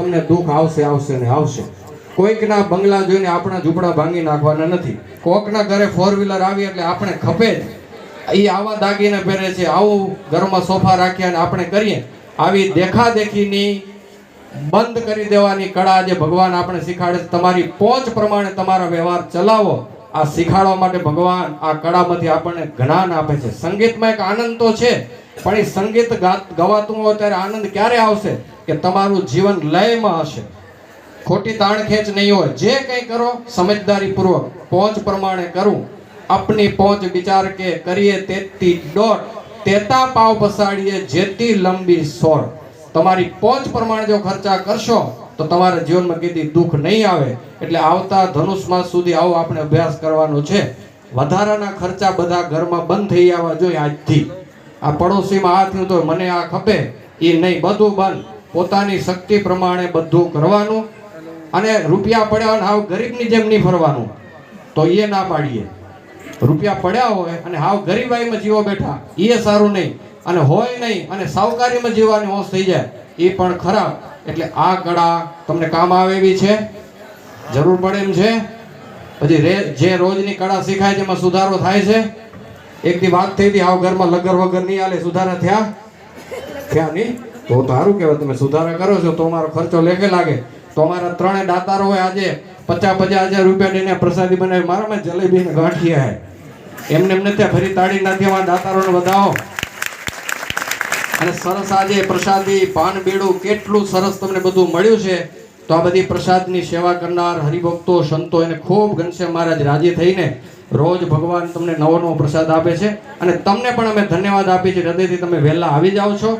તમને દુઃખ આવશે ને આવશે. કોઈકના બંગલા જોઈને આપણા ઝૂંપડા ભાંગી નાખવાના નથી. કોકના ઘરે 4 વ્હીલર આવી એટલે આપણે ખપે જ. એ આવા દાગીને પહેરે છે, આવું ઘરમાં સોફા રાખ્યા ને આપણે કરીએ. આવી દેખાદેખીની બંધ કરી દેવાની કળા જે ભગવાન આપણે શીખાડે છે. તમારી પહોંચ પ્રમાણે તમારા વ્યવહાર ચલાવો. આ શીખાડવા માટે ભગવાન આ કળામાંથી આપણને જ્ઞાન આપે છે. સંગીતમાં એક આનંદ તો છે, પણ એ સંગીત ગવાતું હોય ત્યારે આનંદ ક્યારે આવશે કે તમારું જીવન લયમાં હશે, ખોટી તાણ ખેંચ નહીં હોય. જે કંઈ કરો સમજદારીપૂર્વક પહોંચ પ્રમાણે કરું. अपनी पहुंच विचार के करिए तेती डोट तेता पाव पसाड़िए जेती लंबी सोर. તમારી પહોંચ પ્રમાણે જો ખર્ચા કરશો તો તમારા જીવનમાં કદી દુઃખ નહીં આવે. એટલે આવતા ધનુષ માસ સુધી આવો આપણે અભ્યાસ કરવાનો છે. વધારાના ખર્ચા બધા ઘરમાં બંધ થઈ આવવા જોઈએ આજથી. આ પડોશીમાં આ થયું તો મને આ ખપે એ નહીં, બધું બંધ. પોતાની શક્તિ પ્રમાણે બધું કરવાનું. અને રૂપિયા પડ્યા હોય હાવ ગરીબની જેમ નહીં ફરવાનું, તો એ ના પાડીએ. રૂપિયા પડ્યા હોય અને હાવ ગરીબાઈમાં જીવો બેઠા એ સારું નહીં, અને હોય નહીં અને સાવકારીમાં જીવવાની હોશ થઈ જાય એ પણ ખરાબ. એટલે આ કળા તમને કામ આવે એવી છે, જરૂર પડે એમ છે. પછી જે રોજની કળા શીખાય છે એમાં સુધારો થાય છે. એક દી વાત થઈ હતી હાવ ઘરમાં લગર વગર નહીં હાલે, સુધારા થયા નહીં તો સારું કહેવાય. તમે સુધારા કરો છો તો અમારો ખર્ચો લેખે લાગે. તો અમારા 3 દાતારો હોય આજે 50,000 રૂપિયા દઈને પ્રસાદી બનાવી. મારામાં જલેબી ને ગાંઠિયા હે, એમને નથી ફરી તાળી નાખી. અમારા દાતારોને વધાવો. અને સરસ આજે પ્રસાદી પાન બીડું કેટલું સરસ તમને બધું મળ્યું છે. તો આ બધી પ્રસાદની સેવા કરનાર હરિભક્તો સંતો એને ખૂબ ઘનશ્યામ મહારાજ રાજી થઈને રોજ ભગવાન તમને નવો નવો પ્રસાદ આપે છે. અને તમને પણ અમે ધન્યવાદ આપીએ છીએ હૃદયથી. તમે વહેલા આવી જાઓ છો.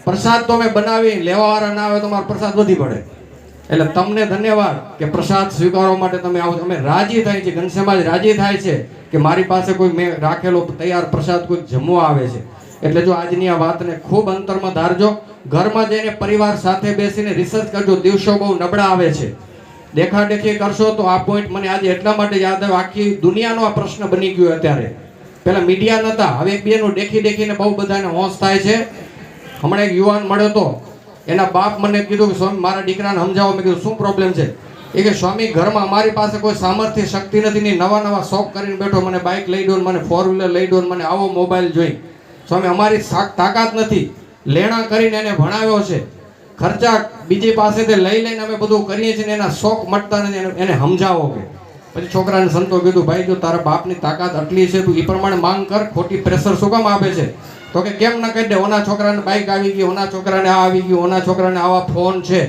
પ્રસાદ તો અમે બનાવી લેવાવાળા ના આવે તો અમારો પ્રસાદ વધી પડે. એટલે તમને ધન્યવાદ કે પ્રસાદ સ્વીકારવા માટે તમે આવો. અમે રાજી થાય છે, ઘનશ્યામ મહારાજ રાજી થાય છે કે મારી પાસે કોઈ મેં રાખેલો તૈયાર પ્રસાદ કોઈ જમવા આવે છે. એટલે જો આજની આ વાતને ખૂબ અંતરમાં ધારજો. ઘરમાં જઈને પરિવાર સાથે બેસીને રિસર્ચ કરજો. દિવસો બહુ નબળા આવે છે. દેખાદેખી કરશો તો આ પોઈન્ટ મને આજે એટલા માટે યાદ આવ્યો. આખી દુનિયાનો આ પ્રશ્ન બની ગયો અત્યારે. પહેલા મીડિયા નહોતા, હવે એકબીજાનું દેખીને બહુ બધાને હોશ થાય છે. હમણાં એક યુવાન મળ્યો હતો, એના બાપ મને કીધું કે સ્વામી મારા દીકરાને સમજાવો. મેં કીધું શું પ્રોબ્લેમ છે? એ કે સ્વામી ઘરમાં અમારી પાસે કોઈ સામર્થ્ય શક્તિ નથી ને નવા શોખ કરીને બેઠો. મને બાઇક લઈ દો, મને 4 વ્હીલર લઈ દો, મને આવો મોબાઈલ જોઈ. સ્વામી અમારી તાકાત નથી. લેણા કરીને એને ભણાવ્યો છે, ખર્ચા બીજી પાસેથી લઈને અમે બધું કરીએ છીએ ને એના શોખ મટતા નથી. એને સમજાવો. કે પછી છોકરાને સંતો કીધું ભાઈ જો તારા બાપની તાકાત આટલી છે તું એ પ્રમાણે માંગ કર, ખોટી પ્રેશર શું કામ આપે છે? તો કે કેમ ના કહી દે ઓના છોકરાને બાઇક આવી ગઈ, ઓના છોકરાને આ આવી ગયું, ઓના છોકરાને આવા ફોન છે.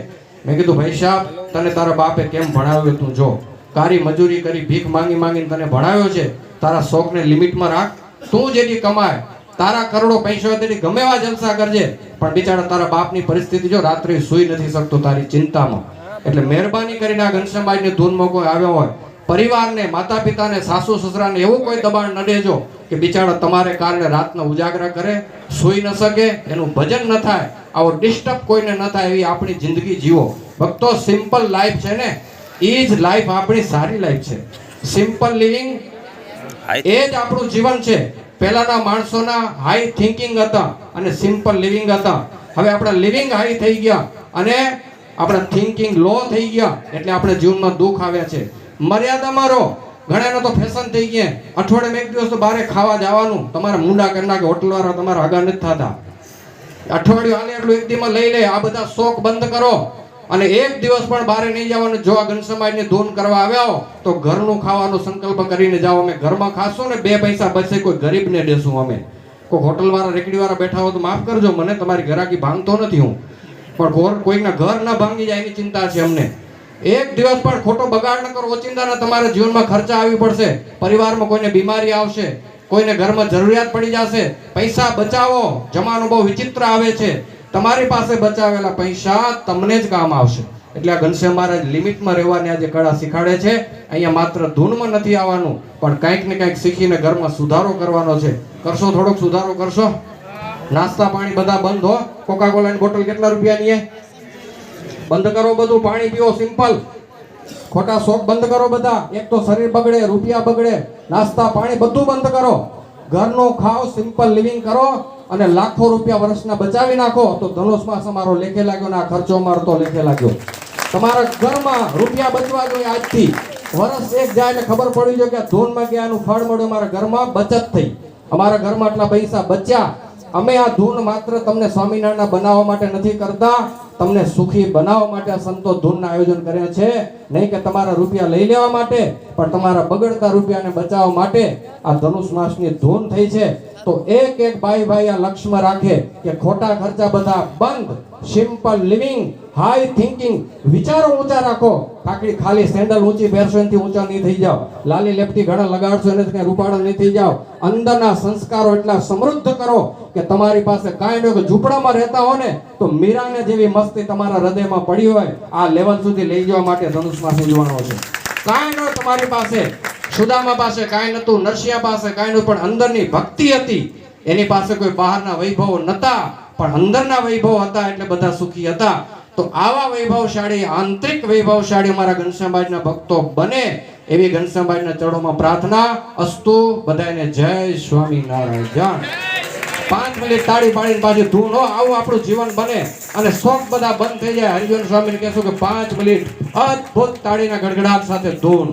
મેં કીધું ભાઈ સાહેબ તને તારા બાપે કેમ ભણાવ્યો તું જો. કારી મજૂરી કરી ભીખ માંગીને તને ભણાવ્યો છે. તારા શોખને લિમિટમાં રાખ. તું જેથી કમાય તારા કરોડો પૈસા તેથી ગમે એવા જલસા કરજે, પણ બિચારા તારા બાપની પરિસ્થિતિ જો રાત્રે સૂઈ નથી શકતો તારી ચિંતામાં. એટલે મહેરબાની કરીને આ ઘનશ્યામભાઈની ધૂનમાં કોઈ આવ્યો હોય, પરિવારને માતા પિતાને સાસુ સસરાને એવું કોઈ દબાણ ન દેજો કે બિચારા તમારે કારણે રાતના ઉજાગરા કરે, સૂઈ ન શકે, એનું ભજન ન થાય, આવો ડિસ્ટર્બ કોઈને ન થાય એવી આપણી જિંદગી જીવો. ભક્તો સિમ્પલ લાઈફ છે ને એ જ લાઈફ આપણી સારી લાઈફ છે. સિમ્પલ લિવિંગ એ જ આપણું જીવન છે. પહેલાના માણસોના હાઈ થિંકિંગ હતા અને સિમ્પલ લિવિંગ હતા. હવે આપણા લિવિંગ હાઈ થઈ ગયા અને આપણા થિંકિંગ લો થઈ ગયા. એટલે આપણે જીવનમાં દુઃખ આવ્યા છે. મર્યાદામાં રહો. ઘણાનો તો ફેશન થઈ ગયા. અઠવાડિયામાં એક દિવસ તો બહાર ખાવા જવાનું. તમારા મુંડા કરી નાખે હોટલવાળા તમારા આગા નથી થતા. અઠવાડિયું હાલે એટલું એક દિવસમાં લઈ લે. આ બધા શોખ બંધ કરો અને એક દિવસ પણ બહાર નહીં જવાનું. જો આ ઘનશ્યામભાઈની ધૂન કરવા આવ્યા હો તો ઘરનું ખાવાનો સંકલ્પ કરીને જાઓ. અમે ઘરમાં ખાશું ને 2 પૈસા બચે કોઈ ગરીબને દેશું. અમે કોઈ હોટલવાળા રેકડીવાળા બેઠા હો તો માફ કરજો, મને તમારી ઘરાકી ભાંગતો નથી હું, પણ કોઈના ઘર ના ભાંગી જાય એની ચિંતા છે અમને. એક દિવસ પણ ખોટો બગાડ ન કરો. ઓચિંતાના તમારા જીવનમાં ખર્ચા આવી પડશે. પરિવારમાં કોઈને બીમારી આવશે, કોઈને ઘરમાં જરૂરિયાત પડી જશે. પૈસા બચાવો. જમાનો બહુ વિચિત્ર આવે છે. તમારી પાસે બચાવેલા પૈસા તમને જ કામ આવશે. એટલે આ ઘનશ્યામ મહારાજ લિમિટમાં રહેવાની આજે કળા શીખાડે છે. અહીંયા માત્ર ધૂનમાં નથી આવવાનું, પણ કંઈક ને કંઈક શીખીને ઘરમાં સુધારો કરવાનો છે. કરશો? થોડોક સુધારો કરશો? નાસ્તા પાણી બધા બંધ હો. કોકા કોલાની બોટલ કેટલા રૂપિયાની છે? બંધ કરો બધું. પાણી પીવો સિમ્પલ. ખોટા શોખ બંધ કરો બધા. એક તો શરીર બગડે, રૂપિયા બગડે. નાસ્તા પાણી બધું બંધ કરો. ઘરનું ખાઓ, સિમ્પલ લિવિંગ કરો. અને લાખો રૂપિયા વર્ષના બચાવી નાખો તો ધનુષ માસ અમારો લેખે લાગ્યો ને આ ખર્ચો અમારો તો લેખે લાગ્યો. તમારા ઘરમાં રૂપિયા બચવા જોઈએ આજથી. વર્ષ એક જાય એટલે ખબર પડી જાય કે આ ધૂનમાં ગયા એનું ફળ મળ્યું. અમારા ઘરમાં બચત થઈ, અમારા ઘરમાં આટલા પૈસા બચ્યા. અમે આ ધૂન માત્ર તમને સ્વામિનારાયણ બનાવવા માટે નથી કરતા, તમને સુખી બનાવવા માટે આ સંતો ધૂનના આયોજન કર્યા છે. નહીં કે તમારા રૂપિયા લઈ લેવા માટે, પણ તમારા બગડતા રૂપિયાને બચાવવા માટે આ ધનુષ માસની ધૂન થઈ છે. તો એક એક ભાઈ આ લક્ષ્યમાં રાખે કે ખોટા ખર્ચા બધા બંધ, સિમ્પલ લિવિંગ, હાઈ થિંકિંગ, વિચારો ઊંચા રાખો. ખાલી સેન્ડલ ઊંચી પહેરશો એનાથી ઊંચા નહીં થઈ જાઓ, લાલી લેપટી ઘણા લગાડશો એને કઈ રૂપાળા નહીં થઈ જાઓ. અંદરના સંસ્કારો એટલા સમૃદ્ધ કરો કે તમારી પાસે કાંઈ ન હોય, ઝૂંપડામાં રહેતા હો ને તો મીરાને જેવી મસ્તી તમારા હૃદયમાં પડી હોય. આ લેવલ સુધી લઈ જવા માટે ધનુષ માસ ઉજવવાનો છે. કાંઈ ન હોય તમારી પાસે, સુદામા પાસે કાંઈ નતું, નરસિંહ પાસે કાંઈ નતું, પણ અંદરની ભક્તિ હતી. એની પાસે કોઈ બહારના વૈભવો નતા, પણ અંદરના વૈભવ હતા એટલે બધા સુખી હતા. તો આવા વૈભવશાળી, આંતરિક વૈભવશાળી અમારા ઘનશ્યામબાઈના ભક્તો બને એવી ઘનશ્યામબાઈના ચરણોમાં પ્રાર્થના અસ્તુ. બધાને જય સ્વામિનારાયણ. જય. 5 મિનિટ તાળી પાડીને પાછી ધૂન હો, આવું આપણું જીવન બને અને શોખ બધા બંધ થઈ જાય. હરિજન સ્વામીને કહેશું કે 5 મિનિટ અદ્ભુત તાળીના ગડગડાટ સાથે ધૂન.